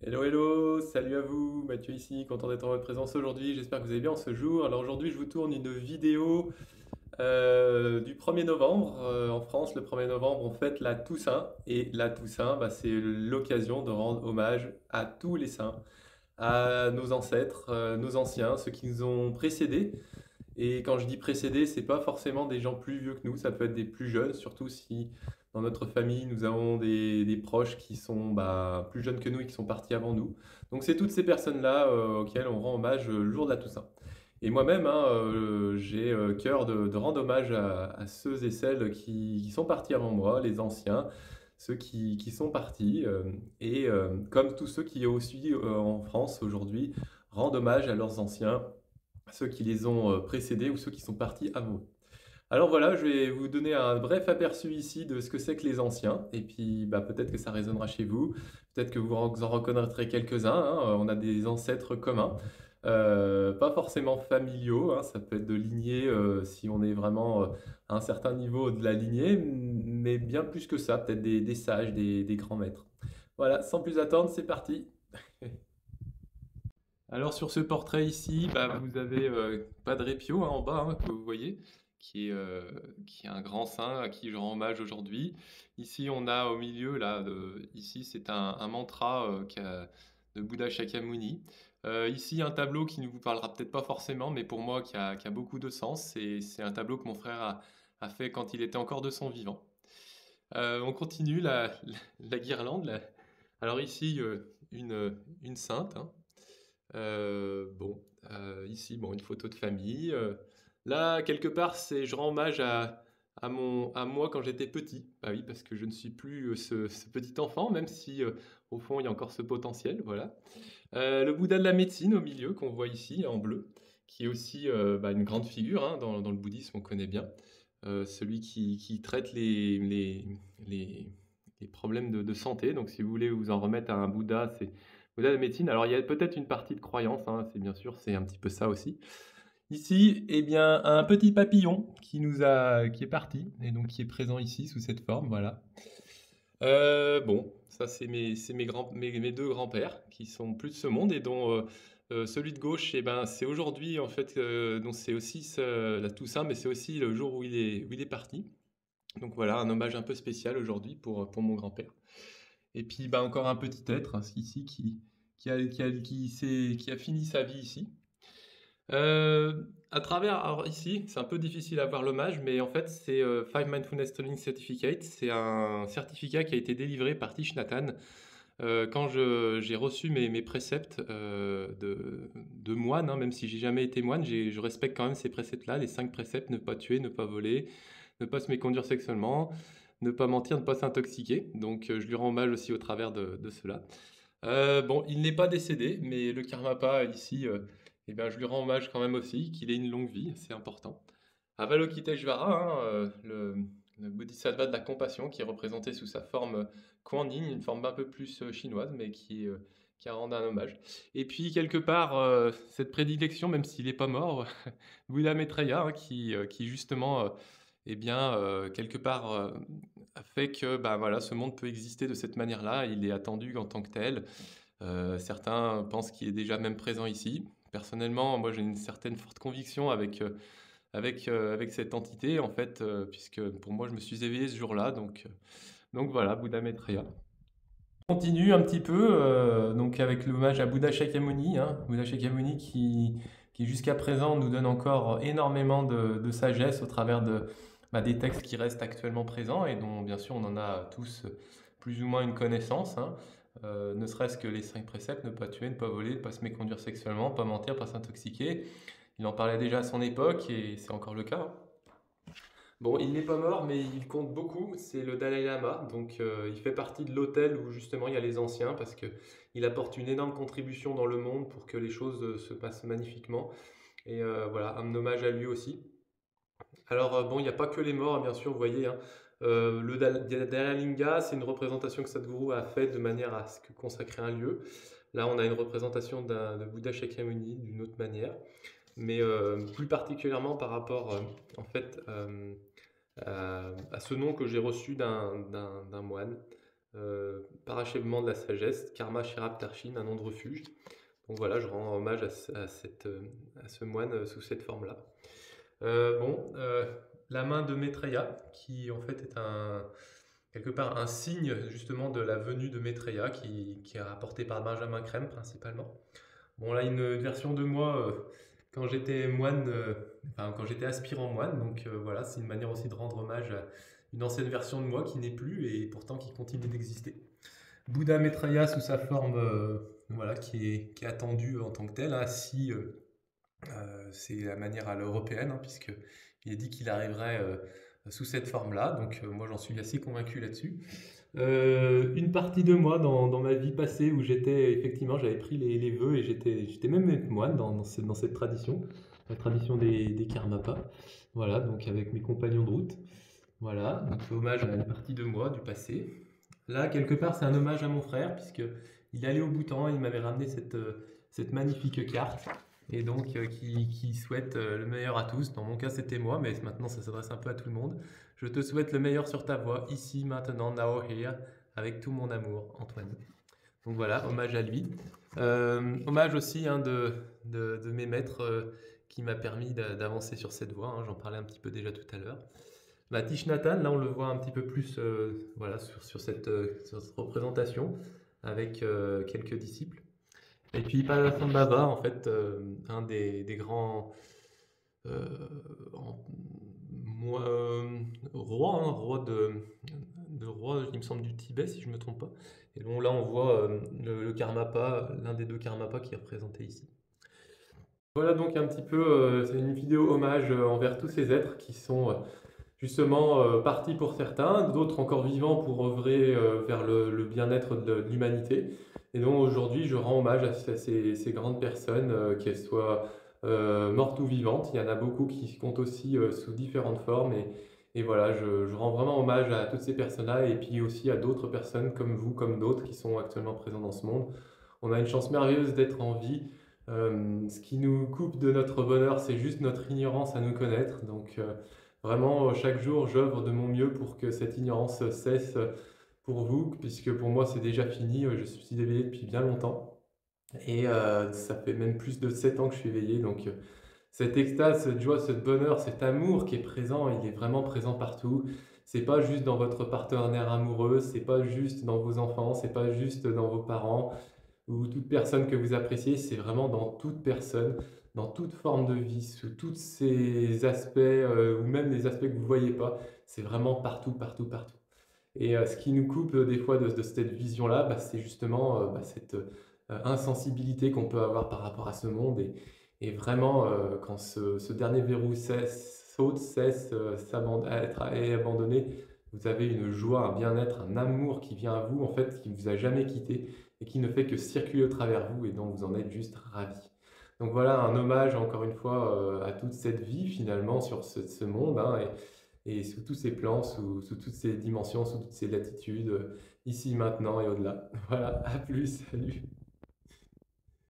Hello, hello, salut à vous, Mathieu ici, content d'être en votre présence aujourd'hui, j'espère que vous allez bien en ce jour. Alors aujourd'hui je vous tourne une vidéo du 1er novembre. En France, le 1er novembre on fête la Toussaint, et la Toussaint c'est l'occasion de rendre hommage à tous les saints, à nos ancêtres, nos anciens, ceux qui nous ont précédés. Et quand je dis précédés, c'est pas forcément des gens plus vieux que nous, ça peut être des plus jeunes, surtout si dans notre famille nous avons des proches qui sont plus jeunes que nous et qui sont partis avant nous. Donc c'est toutes ces personnes-là auxquelles on rend hommage le jour de la Toussaint. Et moi-même, j'ai cœur de rendre hommage à ceux et celles qui sont partis avant moi, les anciens, ceux qui sont partis, comme tous ceux qui aussi en France aujourd'hui rendent hommage à leurs anciens, ceux qui les ont précédés ou ceux qui sont partis avant eux. Alors voilà, je vais vous donner un bref aperçu ici de ce que c'est que les anciens, et puis peut-être que ça résonnera chez vous, peut-être que vous en reconnaîtrez quelques-uns, hein. On a des ancêtres communs, pas forcément familiaux, hein, ça peut être de lignée si on est vraiment à un certain niveau de la lignée, mais bien plus que ça, peut-être des sages, des grands maîtres. Voilà, sans plus attendre, c'est parti. Alors sur ce portrait ici, vous avez Padre Pio hein, en bas, hein, que vous voyez, qui est, euh, qui est un grand saint à qui je rends hommage aujourd'hui. Ici on a au milieu, là, ici c'est un mantra de Bouddha Shakyamuni. Ici un tableau qui ne vous parlera peut-être pas forcément, mais pour moi qui a beaucoup de sens. C'est un tableau que mon frère a fait quand il était encore de son vivant. On continue la guirlande. Alors ici une sainte, hein. Bon, ici, bon, une photo de famille. Là, quelque part, je rends hommage à moi quand j'étais petit. Bah oui, parce que je ne suis plus ce petit enfant, même si au fond, il y a encore ce potentiel. Voilà. Le Bouddha de la médecine au milieu, qu'on voit ici en bleu, qui est aussi une grande figure hein, dans le bouddhisme, on connaît bien. Celui qui traite les, les problèmes de santé. Donc, si vous voulez vous en remettre à un Bouddha, c'est Bouddha de la médecine. Alors, il y a peut-être une partie de croyance, hein, c'est bien sûr, c'est un petit peu ça aussi. Ici, eh bien, un petit papillon qui est parti et donc qui est présent ici sous cette forme, voilà. Bon, ça c'est mes deux grands-pères qui sont plus de ce monde et dont celui de gauche, eh ben, c'est aujourd'hui en fait, donc c'est aussi la Toussaint, mais c'est aussi le jour où il est parti. Donc voilà, un hommage un peu spécial aujourd'hui pour mon grand-père. Et puis encore un petit être hein, ici qui a fini sa vie ici. À travers, alors ici, c'est un peu difficile à voir l'hommage, mais en fait, c'est Five Mindfulness Training Certificate. C'est un certificat qui a été délivré par Thich Nhat Hanh quand j'ai reçu mes préceptes de moine, hein, même si j'ai jamais été moine, je respecte quand même ces préceptes-là, les 5 préceptes, ne pas tuer, ne pas voler, ne pas se méconduire sexuellement, ne pas mentir, ne pas s'intoxiquer. Donc je lui rends hommage aussi au travers de cela. Bon, il n'est pas décédé, mais le Karmapa ici, eh bien, je lui rends hommage quand même aussi, qu'il ait une longue vie, c'est important. Avalokiteshvara, hein, le bodhisattva de la compassion, qui est représenté sous sa forme Kuan Yin, une forme un peu plus chinoise, mais qui a rendu un hommage. Et puis, quelque part, cette prédilection, même s'il n'est pas mort, Buddha Maitreya, hein, qui justement, quelque part, a fait que voilà, ce monde peut exister de cette manière-là, il est attendu en tant que tel. Certains pensent qu'il est déjà même présent ici. Personnellement, moi j'ai une certaine forte conviction avec cette entité, en fait, puisque pour moi je me suis éveillé ce jour-là, donc voilà, Bouddha Maitreya. On continue un petit peu donc avec l'hommage à Bouddha Shakyamuni, hein, Bouddha Shakyamuni qui jusqu'à présent nous donne encore énormément de sagesse au travers des textes qui restent actuellement présents et dont bien sûr on en a tous plus ou moins une connaissance, hein. Ne serait-ce que les 5 préceptes, ne pas tuer, ne pas voler, ne pas se méconduire sexuellement, pas mentir, pas s'intoxiquer. Il en parlait déjà à son époque et c'est encore le cas, hein. Bon, il n'est pas mort, mais il compte beaucoup. C'est le Dalai Lama, donc il fait partie de l'hôtel où justement il y a les anciens parce que il apporte une énorme contribution dans le monde pour que les choses se passent magnifiquement. Et voilà, un hommage à lui aussi. Alors bon, il n'y a pas que les morts, hein, bien sûr, vous voyez, hein. Le Dalai Linga, c'est une représentation que Sadhguru a faite de manière à ce que consacrer un lieu. Là, on a une représentation de Bouddha Shakyamuni d'une autre manière, mais plus particulièrement par rapport en fait à ce nom que j'ai reçu d'un moine. parachèvement de la sagesse, Karma Sherab Tarshin, un nom de refuge. Donc voilà, je rends hommage à ce moine sous cette forme-là. Bon, la main de Maitreya, qui en fait est quelque part un signe justement de la venue de Maitreya, qui est rapporté par Benjamin Crème principalement. Bon, là, une version de moi quand j'étais moine, enfin quand j'étais aspirant moine, donc voilà, c'est une manière aussi de rendre hommage à une ancienne version de moi qui n'est plus et pourtant qui continue d'exister. Bouddha Maitreya sous sa forme voilà, qui est attendue en tant que telle, hein, si c'est la manière à l'européenne, hein, puisqu'il est dit qu'il arriverait sous cette forme-là, donc moi j'en suis assez convaincu là-dessus. Une partie de moi dans ma vie passée où effectivement, j'avais pris les vœux et j'étais même moine dans cette tradition, la tradition des Karmapas. Voilà, donc avec mes compagnons de route. Voilà, donc hommage à une partie de moi du passé. Là, quelque part, c'est un hommage à mon frère, puisque il est allé au Bhoutan, il m'avait ramené cette magnifique carte, et donc qui souhaite le meilleur à tous. Dans mon cas, c'était moi, mais maintenant, ça s'adresse un peu à tout le monde. Je te souhaite le meilleur sur ta voie, ici, maintenant, now, here, avec tout mon amour, Antoine. Donc voilà, hommage à lui. Hommage aussi hein, de mes maîtres qui m'a permis d'avancer sur cette voie, hein, j'en parlais un petit peu déjà tout à l'heure. Bah, Thich Nhat Hanh, là on le voit un petit peu plus voilà, sur cette représentation avec quelques disciples. Et puis Padmasambhava, en fait, un des grands en- rois, hein, roi, il me semble, du Tibet, si je ne me trompe pas. Et donc là on voit le Karmapa, l'un des deux Karmapas qui est représenté ici. Voilà donc un petit peu, c'est une vidéo hommage envers tous ces êtres qui sont justement partis pour certains, d'autres encore vivants pour œuvrer vers le bien-être de l'humanité. Et donc aujourd'hui, je rends hommage à ces grandes personnes, qu'elles soient mortes ou vivantes. Il y en a beaucoup qui se comptent aussi sous différentes formes. Et voilà, je rends vraiment hommage à toutes ces personnes-là et puis aussi à d'autres personnes comme vous, comme d'autres qui sont actuellement présents dans ce monde. On a une chance merveilleuse d'être en vie. Ce qui nous coupe de notre bonheur, c'est juste notre ignorance à nous connaître. Donc vraiment, chaque jour, j'œuvre de mon mieux pour que cette ignorance cesse pour vous, puisque pour moi, c'est déjà fini. Je suis éveillé depuis bien longtemps. Et ça fait même plus de 7 ans que je suis éveillé. Donc cette extase, cette joie, ce bonheur, cet amour qui est présent, il est vraiment présent partout. C'est pas juste dans votre partenaire amoureux, c'est pas juste dans vos enfants, c'est pas juste dans vos parents ou toute personne que vous appréciez, c'est vraiment dans toute personne, dans toute forme de vie, sous tous ces aspects, ou même les aspects que vous ne voyez pas, c'est vraiment partout, partout, partout. Et ce qui nous coupe des fois de cette vision-là, bah, c'est justement cette insensibilité qu'on peut avoir par rapport à ce monde. Et vraiment, quand ce dernier verrou saute, cesse est abandonné, vous avez une joie, un bien-être, un amour qui vient à vous, en fait, qui ne vous a jamais quitté et qui ne fait que circuler au travers vous et dont vous en êtes juste ravi. Donc voilà, un hommage encore une fois à toute cette vie finalement sur ce monde hein, et sous tous ces plans, sous toutes ces dimensions, sous toutes ces latitudes, ici, maintenant et au-delà. Voilà, à plus, salut.